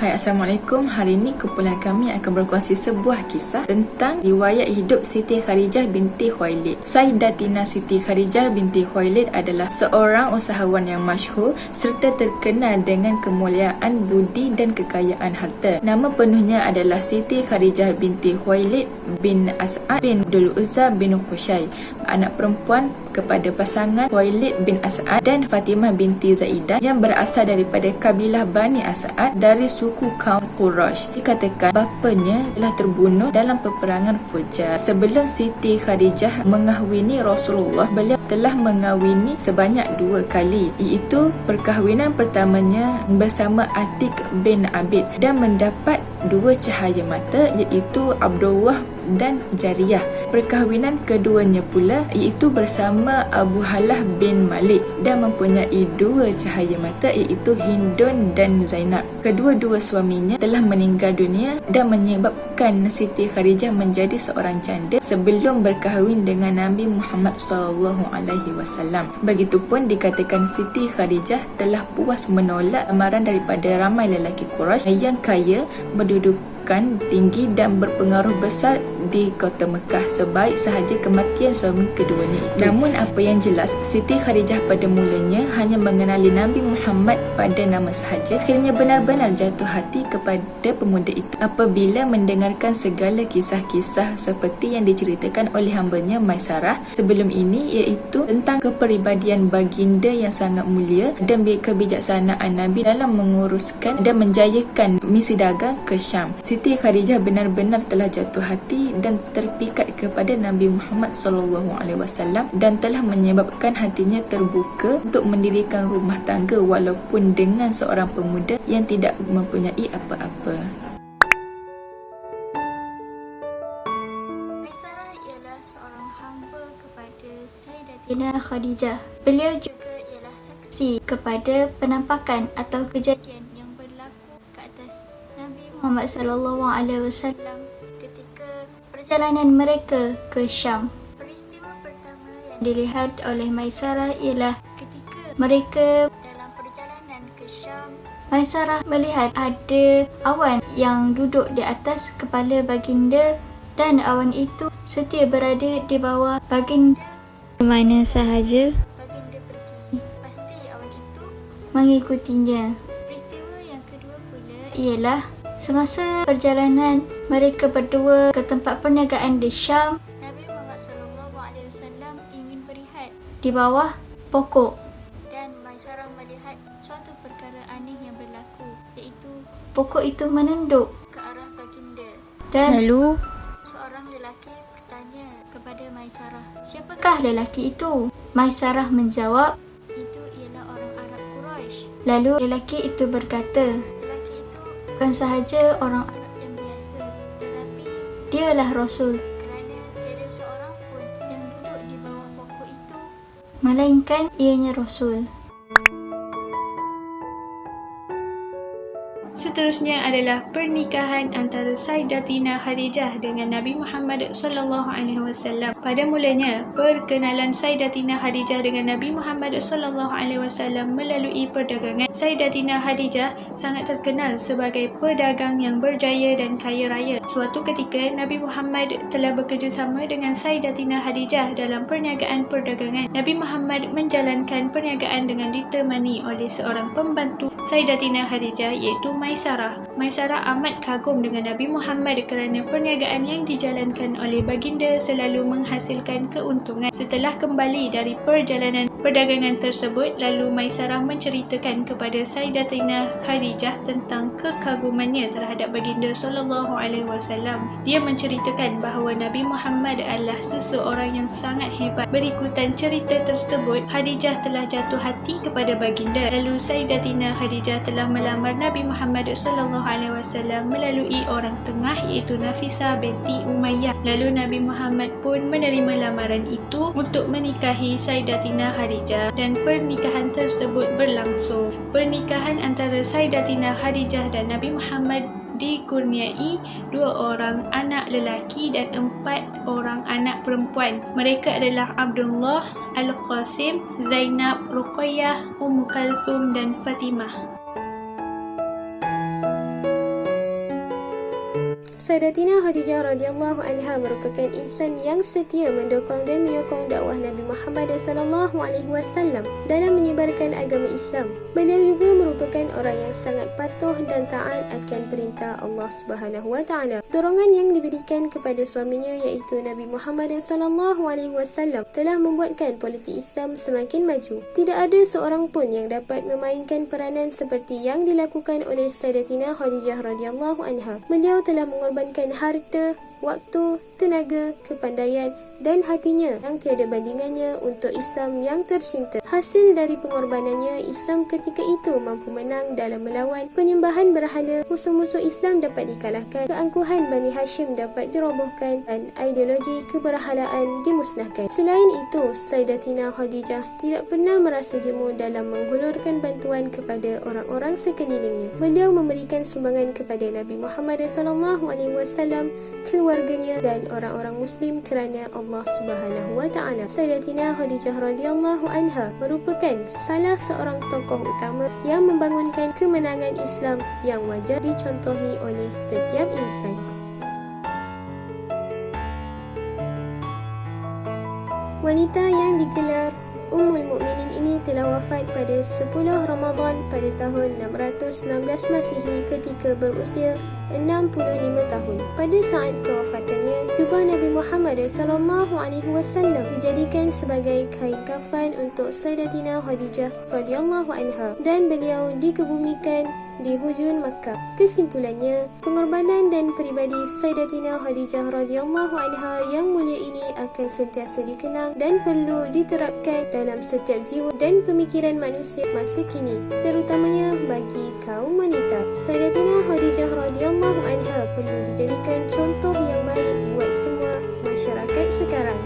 Hai, Assalamualaikum. Hari ini kumpulan kami akan berkongsi sebuah kisah tentang riwayat hidup Siti Khadijah binti Khuwailid. Sayyidatina Siti Khadijah binti Khuwailid adalah seorang usahawan yang masyhur serta terkenal dengan kemuliaan budi dan kekayaan harta. Nama penuhnya adalah Siti Khadijah binti Khuwailid bin As'ad bin Abdul Uzza bin Qusay, anak perempuan kepada pasangan Khuwailid bin As'ad dan Fatimah binti Zaidah yang berasal daripada kabilah Bani As'ad dari suku kaum Quraisy. Dikatakan bapanya telah terbunuh dalam peperangan Fujar. Sebelum Siti Khadijah mengahwini Rasulullah, beliau telah mengahwini sebanyak 2 kali, iaitu perkahwinan pertamanya bersama Atik bin Abid dan mendapat 2 cahaya mata, iaitu Abdullah dan Jariyah. Perkahwinan keduanya pula iaitu bersama Abu Halah bin Malik dan mempunyai 2 cahaya mata, iaitu Hindun dan Zainab. Kedua-dua suaminya telah meninggal dunia dan menyebabkan Siti Khadijah menjadi seorang janda sebelum berkahwin dengan Nabi Muhammad SAW. Begitupun dikatakan Siti Khadijah telah puas menolak lamaran daripada ramai lelaki Quraisy yang kaya, berdudukan tinggi dan berpengaruh besar di kota Mekah sebaik sahaja kematian suami keduanya itu. Namun apa yang jelas, Siti Khadijah pada mulanya hanya mengenali Nabi Muhammad pada nama sahaja. Akhirnya benar-benar jatuh hati kepada pemuda itu apabila mendengarkan segala kisah-kisah seperti yang diceritakan oleh hambanya Maisarah sebelum ini, iaitu tentang kepribadian baginda yang sangat mulia dan kebijaksanaan Nabi dalam menguruskan dan menjayakan misi dagang ke Syam. Siti Khadijah benar-benar telah jatuh hati dan terpikat kepada Nabi Muhammad SAW dan telah menyebabkan hatinya terbuka untuk mendirikan rumah tangga walaupun dengan seorang pemuda yang tidak mempunyai apa-apa. Maisarah ialah seorang hamba kepada Sayyidatina Khadijah. Beliau juga ialah saksi kepada penampakan atau kejadian yang berlaku ke atas Nabi Muhammad SAW ketika perjalanan mereka ke Syam. Peristiwa pertama yang dilihat oleh Maisarah ialah ketika mereka dalam perjalanan ke Syam. Maisarah melihat ada awan yang duduk di atas kepala baginda dan awan itu setia berada di bawah baginda. Mana sahaja baginda pergi, pasti awan itu mengikutinya. Peristiwa yang kedua pula ialah semasa perjalanan mereka berdua ke tempat perniagaan di Syam, Nabi Muhammad SAW ingin berehat di bawah pokok dan Maisarah melihat suatu perkara aneh yang berlaku, iaitu pokok itu menunduk ke arah baginda. Dan lalu seorang lelaki bertanya kepada Maisarah, "Siapakah lelaki itu?" Maisarah menjawab, "Itu ialah orang Arab Quraisy." Lalu lelaki itu berkata, bukan sahaja orang Arab yang biasa, tetapi dialah Rasul, kerana tiada seorang pun yang duduk di bawah pokok itu melainkan ianya Rasul. Seterusnya adalah pernikahan antara Sayyidatina Khadijah dengan Nabi Muhammad SAW. Pada mulanya, perkenalan Sayyidatina Khadijah dengan Nabi Muhammad SAW melalui perdagangan. Sayyidatina Khadijah sangat terkenal sebagai pedagang yang berjaya dan kaya raya. Suatu ketika, Nabi Muhammad telah bekerjasama dengan Sayyidatina Khadijah dalam perniagaan perdagangan. Nabi Muhammad menjalankan perniagaan dengan ditemani oleh seorang pembantu Sayyidatina Khadijah, iaitu Maisarah. Maisarah amat kagum dengan Nabi Muhammad kerana perniagaan yang dijalankan oleh baginda selalu menghasilkan keuntungan. Setelah kembali dari perjalanan perdagangan tersebut, lalu Maisarah menceritakan kepada Sayyidatina Khadijah tentang kekagumannya terhadap baginda SAW. Dia menceritakan bahawa Nabi Muhammad adalah seseorang yang sangat hebat. Berikutan cerita tersebut, Khadijah telah jatuh hati kepada baginda. Lalu Sayyidatina Khadijah telah melamar Nabi Muhammad SAW melalui orang tengah, iaitu Nafisah binti Umayyah. Lalu Nabi Muhammad pun menerima lamaran itu untuk menikahi Sayyidatina Khadijah dan pernikahan tersebut berlangsung. Pernikahan antara Sayyidatina Khadijah dan Nabi Muhammad dikurniai 2 orang anak lelaki dan 4 orang anak perempuan. Mereka adalah Abdullah, Al-Qasim, Zainab, Ruqayyah, Ummu Kalthum dan Fatimah. Sayyidatina Khadijah radhiyallahu anha merupakan insan yang setia mendukung dan menyokong dakwah Nabi Muhammad sallallahu alaihi wasallam dalam menyebarkan agama Islam. Beliau juga merupakan orang yang sangat patuh dan taat akan perintah Allah Subhanahu wa taala. Dorongan yang diberikan kepada suaminya iaitu Nabi Muhammad sallallahu alaihi wasallam telah membuatkan politik Islam semakin maju. Tidak ada seorang pun yang dapat memainkan peranan seperti yang dilakukan oleh Sayyidatina Khadijah radhiyallahu anha. Beliau telah mengorbankan harta, waktu, tenaga, kepandaian dan hatinya yang tiada bandingannya untuk Islam yang tercinta. Hasil dari pengorbanannya, Islam ketika itu mampu menang dalam melawan penyembahan berhala, musuh-musuh Islam dapat dikalahkan, keangkuhan Bani Hashim dapat dirobohkan dan ideologi keberhalaan dimusnahkan. Selain itu, Sayyidatina Khadijah tidak pernah merasa jemu dalam menghulurkan bantuan kepada orang-orang sekelilingnya. Beliau memberikan sumbangan kepada Nabi Muhammad SAW, keluarganya dan orang-orang Muslim kerana Allah Subhanahu wa taala. Sayyidatina Khadijah radhiyallahu anha merupakan salah seorang tokoh utama yang membangunkan kemenangan Islam yang wajar dicontohi oleh setiap insan. Wanita yang digelar Ummul Mukminin ini telah wafat pada 10 Ramadan pada tahun 619 Masihi ketika berusia 65 tahun. Pada saat kewafatannya, jubah Nabi Muhammad SAW dijadikan sebagai kain kafan untuk Sayyidatina Khadijah radhiyallahu anha dan beliau dikebumikan di hujun Makkah. Kesimpulannya, pengorbanan dan peribadi Sayyidatina Khadijah radhiyallahu anha yang mulia ini akan sentiasa dikenang dan perlu diterapkan dalam setiap jiwa dan pemikiran manusia masa kini, terutamanya bagi kaum wanita. Sayyidatina Khadijah radhiyallahu anha perlu dijadikan contoh yang baik buat semua masyarakat sekarang.